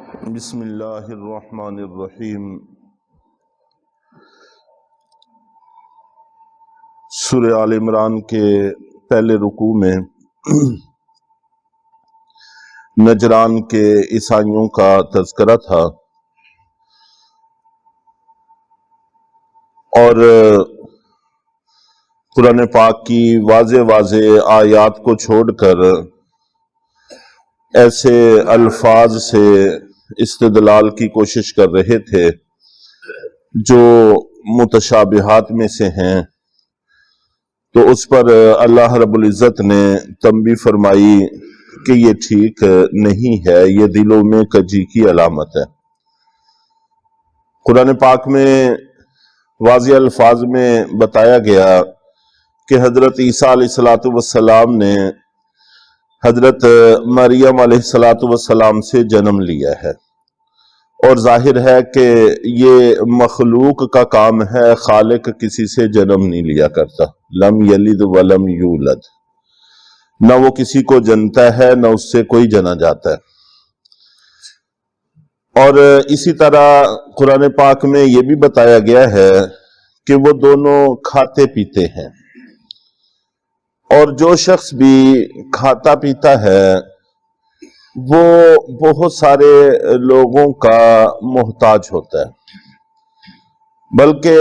بسم اللہ الرحمن الرحیم۔ سورہ آل عمران کے پہلے رکوع میں نجران کے عیسائیوں کا تذکرہ تھا اور قرآن پاک کی واضح آیات کو چھوڑ کر ایسے الفاظ سے استدلال کی کوشش کر رہے تھے جو متشابہات میں سے ہیں، تو اس پر اللہ رب العزت نے تنبیہ فرمائی کہ یہ ٹھیک نہیں ہے، یہ دلوں میں کجی کی علامت ہے۔ قرآن پاک میں واضح الفاظ میں بتایا گیا کہ حضرت عیسیٰ علیہ السلام نے حضرت مریم علیہ السلام سے جنم لیا ہے، اور ظاہر ہے کہ یہ مخلوق کا کام ہے، خالق کسی سے جنم نہیں لیا کرتا۔ لم یلد ولم یولد، نہ وہ کسی کو جنتا ہے نہ اس سے کوئی جنا جاتا ہے۔ اور اسی طرح قرآن پاک میں یہ بھی بتایا گیا ہے کہ وہ دونوں کھاتے پیتے ہیں، اور جو شخص بھی کھاتا پیتا ہے وہ بہت سارے لوگوں کا محتاج ہوتا ہے، بلکہ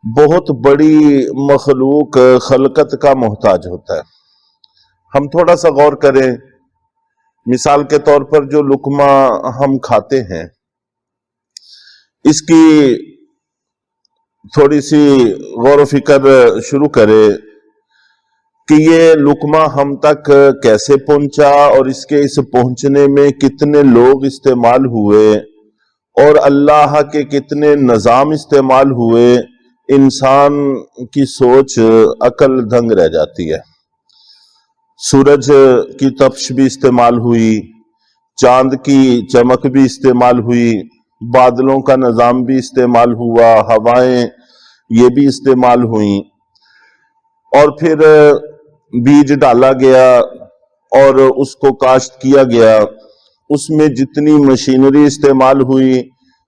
بہت بڑی مخلوق خلقت کا محتاج ہوتا ہے۔ ہم تھوڑا سا غور کریں، مثال کے طور پر جو لقمہ ہم کھاتے ہیں، اس کی تھوڑی سی غور و فکر شروع کریں کہ یہ لقمہ ہم تک کیسے پہنچا، اور اس کے اس پہنچنے میں کتنے لوگ استعمال ہوئے، اور اللہ کے کتنے نظام استعمال ہوئے۔ انسان کی سوچ عقل دنگ رہ جاتی ہے۔ سورج کی تپش بھی استعمال ہوئی، چاند کی چمک بھی استعمال ہوئی، بادلوں کا نظام بھی استعمال ہوا، ہوائیں یہ بھی استعمال ہوئیں، اور پھر بیج ڈالا گیا اور اس کو کاشت کیا گیا۔ اس میں جتنی مشینری استعمال ہوئی،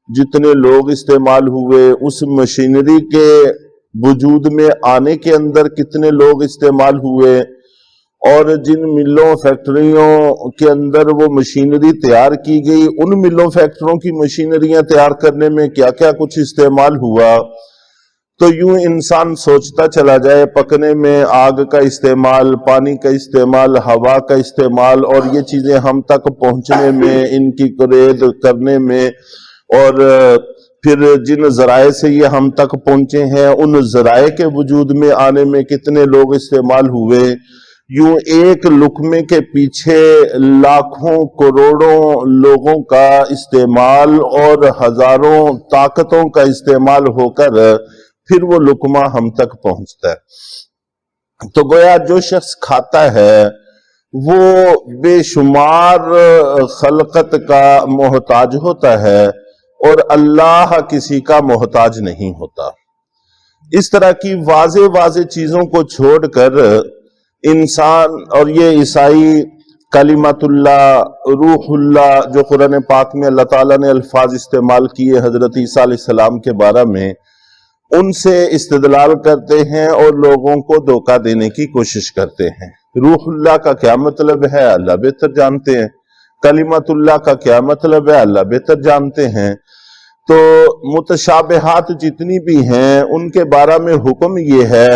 جتنے لوگ استعمال ہوئے، اس مشینری کے وجود میں آنے کے اندر کتنے لوگ استعمال ہوئے، اور جن ملوں فیکٹریوں کے اندر وہ مشینری تیار کی گئی، ان ملوں فیکٹریوں کی مشینریاں تیار کرنے میں کیا کیا کچھ استعمال ہوا۔ تو یوں انسان سوچتا چلا جائے، پکنے میں آگ کا استعمال، پانی کا استعمال، ہوا کا استعمال، اور یہ چیزیں ہم تک پہنچنے میں، ان کی قید کرنے میں، اور پھر جن ذرائع سے یہ ہم تک پہنچے ہیں ان ذرائع کے وجود میں آنے میں کتنے لوگ استعمال ہوئے۔ یوں ایک لقمے کے پیچھے لاکھوں کروڑوں لوگوں کا استعمال اور ہزاروں طاقتوں کا استعمال ہو کر پھر وہ لقمہ ہم تک پہنچتا ہے۔ تو گویا جو شخص کھاتا ہے وہ بے شمار خلقت کا محتاج ہوتا ہے، اور اللہ کسی کا محتاج نہیں ہوتا۔ اس طرح کی واضح چیزوں کو چھوڑ کر انسان، اور یہ عیسائی کلمۃ اللہ، روح اللہ، جو قرآن پاک میں اللہ تعالیٰ نے الفاظ استعمال کیے حضرت عیسیٰ علیہ السلام کے بارے میں، ان سے استدلال کرتے ہیں اور لوگوں کو دھوکہ دینے کی کوشش کرتے ہیں۔ روح اللہ کا کیا مطلب ہے اللہ بہتر جانتے ہیں، کلمۃ اللہ کا کیا مطلب ہے اللہ بہتر جانتے ہیں۔ تو متشابہات جتنی بھی ہیں ان کے بارے میں حکم یہ ہے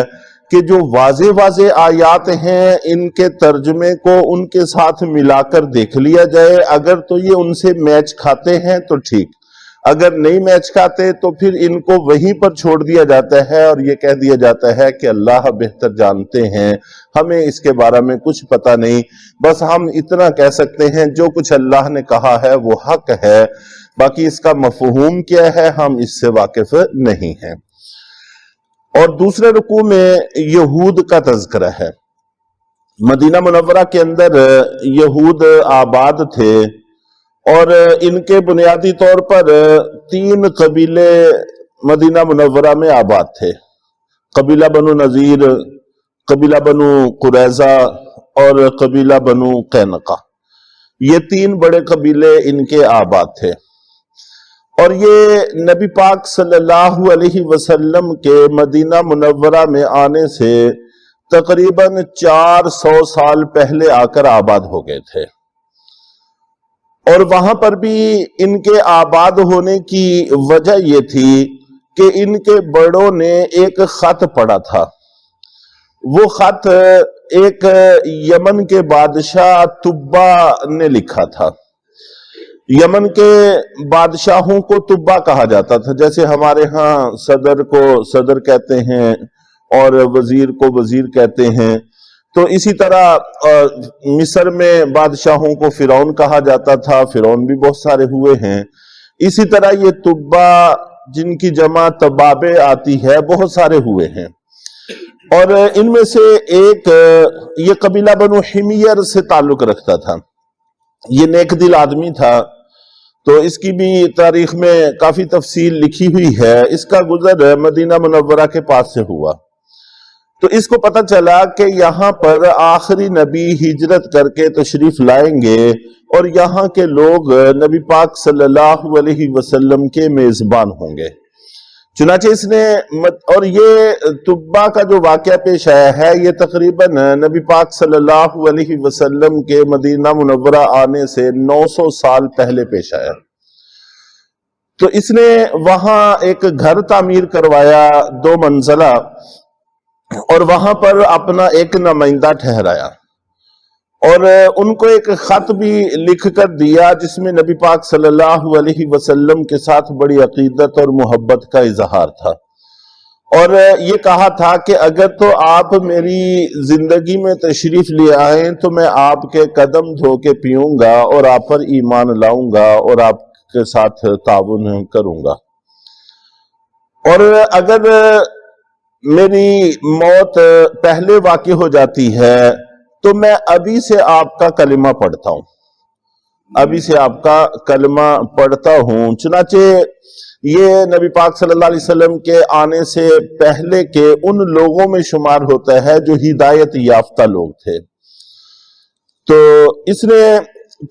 کہ جو واضح آیات ہیں ان کے ترجمے کو ان کے ساتھ ملا کر دیکھ لیا جائے۔ اگر تو یہ ان سے میچ کھاتے ہیں تو ٹھیک، اگر نہیں میچ کھاتے تو پھر ان کو وہیں پر چھوڑ دیا جاتا ہے، اور یہ کہہ دیا جاتا ہے کہ اللہ بہتر جانتے ہیں، ہمیں اس کے بارے میں کچھ پتہ نہیں، بس ہم اتنا کہہ سکتے ہیں جو کچھ اللہ نے کہا ہے وہ حق ہے، باقی اس کا مفہوم کیا ہے ہم اس سے واقف نہیں ہیں۔ اور دوسرے رکوع میں یہود کا تذکرہ ہے۔ مدینہ منورہ کے اندر یہود آباد تھے، اور ان کے بنیادی طور پر 3 قبیلے مدینہ منورہ میں آباد تھے۔ قبیلہ بنو نذیر، قبیلہ بنو قریظہ اور قبیلہ بنو قینقہ۔ یہ 3 بڑے قبیلے ان کے آباد تھے، اور یہ نبی پاک صلی اللہ علیہ وسلم کے مدینہ منورہ میں آنے سے تقریباً 400 سال پہلے آ کر آباد ہو گئے تھے، اور وہاں پر بھی ان کے آباد ہونے کی وجہ یہ تھی کہ ان کے بڑوں نے ایک خط پڑھا تھا۔ وہ خط ایک یمن کے بادشاہ تبا نے لکھا تھا۔ یمن کے بادشاہوں کو تبا کہا جاتا تھا، جیسے ہمارے ہاں صدر کو صدر کہتے ہیں اور وزیر کو وزیر کہتے ہیں، تو اسی طرح مصر میں بادشاہوں کو فرعون کہا جاتا تھا، فرعون بھی بہت سارے ہوئے ہیں۔ اسی طرح یہ تبا جن کی جمع تبابے آتی ہے بہت سارے ہوئے ہیں، اور ان میں سے ایک یہ قبیلہ بنو حمیر سے تعلق رکھتا تھا۔ یہ نیک دل آدمی تھا، تو اس کی بھی تاریخ میں کافی تفصیل لکھی ہوئی ہے۔ اس کا گزر مدینہ منورہ کے پاس سے ہوا، تو اس کو پتہ چلا کہ یہاں پر آخری نبی ہجرت کر کے تشریف لائیں گے اور یہاں کے لوگ نبی پاک صلی اللہ علیہ وسلم کے میزبان ہوں گے۔ چنانچہ اس نے اور یہ تبا کا جو واقعہ پیش آیا ہے یہ تقریباً نبی پاک صلی اللہ علیہ وسلم کے مدینہ منورہ آنے سے 900 سال پہلے پیش آیا۔ تو اس نے وہاں ایک گھر تعمیر کروایا 2 منزلہ، اور وہاں پر اپنا ایک نمائندہ ٹھہرایا، اور ان کو ایک خط بھی لکھ کر دیا جس میں نبی پاک صلی اللہ علیہ وسلم کے ساتھ بڑی عقیدت اور محبت کا اظہار تھا، اور یہ کہا تھا کہ اگر تو آپ میری زندگی میں تشریف لے آئیں تو میں آپ کے قدم دھو کے پیوں گا اور آپ پر ایمان لاؤں گا اور آپ کے ساتھ تعاون کروں گا، اور اگر میری موت پہلے واقع ہو جاتی ہے تو میں ابھی سے آپ کا کلمہ پڑھتا ہوں، ابھی سے آپ کا کلمہ پڑھتا ہوں۔ چنانچہ یہ نبی پاک صلی اللہ علیہ وسلم کے آنے سے پہلے کے ان لوگوں میں شمار ہوتا ہے جو ہدایت یافتہ لوگ تھے۔ تو اس نے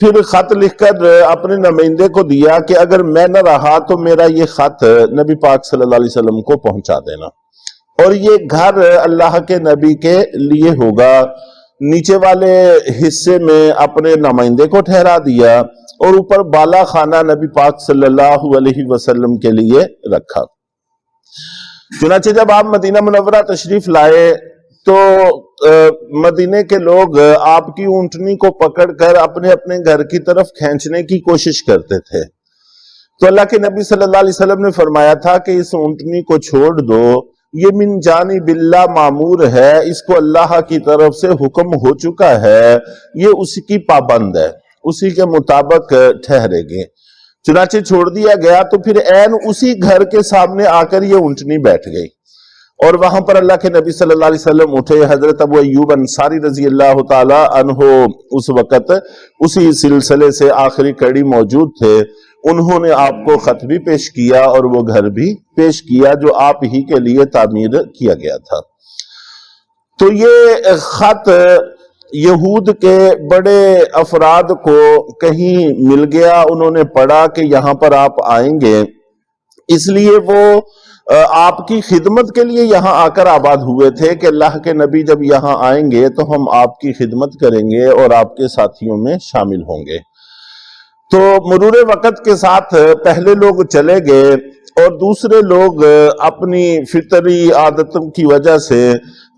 پھر خط لکھ کر اپنے نمائندے کو دیا کہ اگر میں نہ رہا تو میرا یہ خط نبی پاک صلی اللہ علیہ وسلم کو پہنچا دینا، اور یہ گھر اللہ کے نبی کے لیے ہوگا۔ نیچے والے حصے میں اپنے نمائندے کو ٹھہرا دیا اور اوپر بالا خانہ نبی پاک صلی اللہ علیہ وسلم کے لیے رکھا۔ چنانچہ جب آپ مدینہ منورہ تشریف لائے تو مدینے کے لوگ آپ کی اونٹنی کو پکڑ کر اپنے اپنے گھر کی طرف کھینچنے کی کوشش کرتے تھے، تو اللہ کے نبی صلی اللہ علیہ وسلم نے فرمایا تھا کہ اس اونٹنی کو چھوڑ دو، یہ من جانب اللہ معمور ہے، اس کو اللہ کی طرف سے حکم ہو چکا ہے، یہ اسی کی پابند ہے، اسی کے مطابق ٹھہرے گے۔ چنانچہ چھوڑ دیا گیا، تو پھر عین اسی گھر کے سامنے آ کر یہ اونٹنی بیٹھ گئی، اور وہاں پر اللہ کے نبی صلی اللہ علیہ وسلم اٹھے۔ حضرت ابو ایوب انصاری رضی اللہ تعالی عنہ اس وقت اسی سلسلے سے آخری کڑی موجود تھے، انہوں نے آپ کو خط بھی پیش کیا اور وہ گھر بھی پیش کیا جو آپ ہی کے لیے تعمیر کیا گیا تھا۔ تو یہ خط یہود کے بڑے افراد کو کہیں مل گیا، انہوں نے پڑھا کہ یہاں پر آپ آئیں گے، اس لیے وہ آپ کی خدمت کے لیے یہاں آ کر آباد ہوئے تھے کہ اللہ کے نبی جب یہاں آئیں گے تو ہم آپ کی خدمت کریں گے اور آپ کے ساتھیوں میں شامل ہوں گے۔ تو مرور وقت کے ساتھ پہلے لوگ چلے گئے اور دوسرے لوگ اپنی فطری عادتوں کی وجہ سے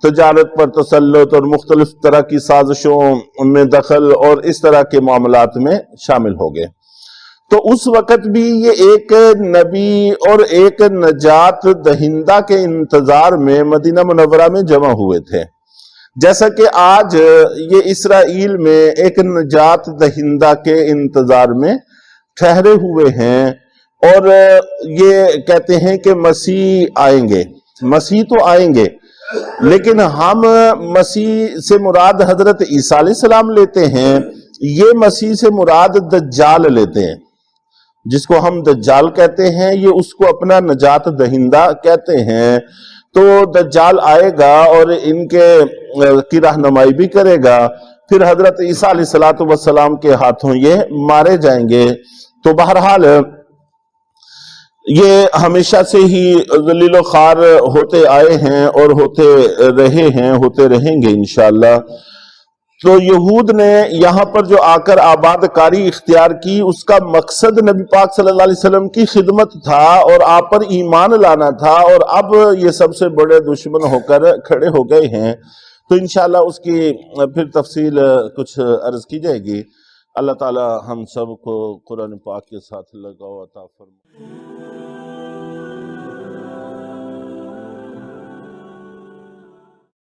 تجارت پر تسلط اور مختلف طرح کی سازشوں ان میں دخل اور اس طرح کے معاملات میں شامل ہو گئے۔ تو اس وقت بھی یہ ایک نبی اور ایک نجات دہندہ کے انتظار میں مدینہ منورہ میں جمع ہوئے تھے، جیسا کہ آج یہ اسرائیل میں ایک نجات دہندہ کے انتظار میں ٹھہرے ہوئے ہیں، اور یہ کہتے ہیں کہ مسیح آئیں گے، مسیح تو آئیں گے، لیکن ہم مسیح سے مراد حضرت عیسیٰ علیہ السلام لیتے ہیں، یہ مسیح سے مراد دجال لیتے ہیں، جس کو ہم دجال کہتے ہیں، یہ اس کو اپنا نجات دہندہ کہتے ہیں۔ تو دجال آئے گا اور ان کی رہنمائی بھی کرے گا، پھر حضرت عیسیٰ علیہ الصلوۃ والسلام کے ہاتھوں یہ مارے جائیں گے۔ تو بہرحال یہ ہمیشہ سے ہی ذلیل و خوار ہوتے آئے ہیں اور ہوتے رہے ہیں، ہوتے رہیں گے انشاءاللہ۔ تو یہود نے یہاں پر جو آ کر آباد کاری اختیار کی، اس کا مقصد نبی پاک صلی اللہ علیہ وسلم کی خدمت تھا اور آپ پر ایمان لانا تھا، اور اب یہ سب سے بڑے دشمن ہو کر کھڑے ہو گئے ہیں۔ تو انشاءاللہ اس کی پھر تفصیل کچھ عرض کی جائے گی۔ اللہ تعالی ہم سب کو قرآن پاک کے ساتھ لگاؤ عطا فرمائے۔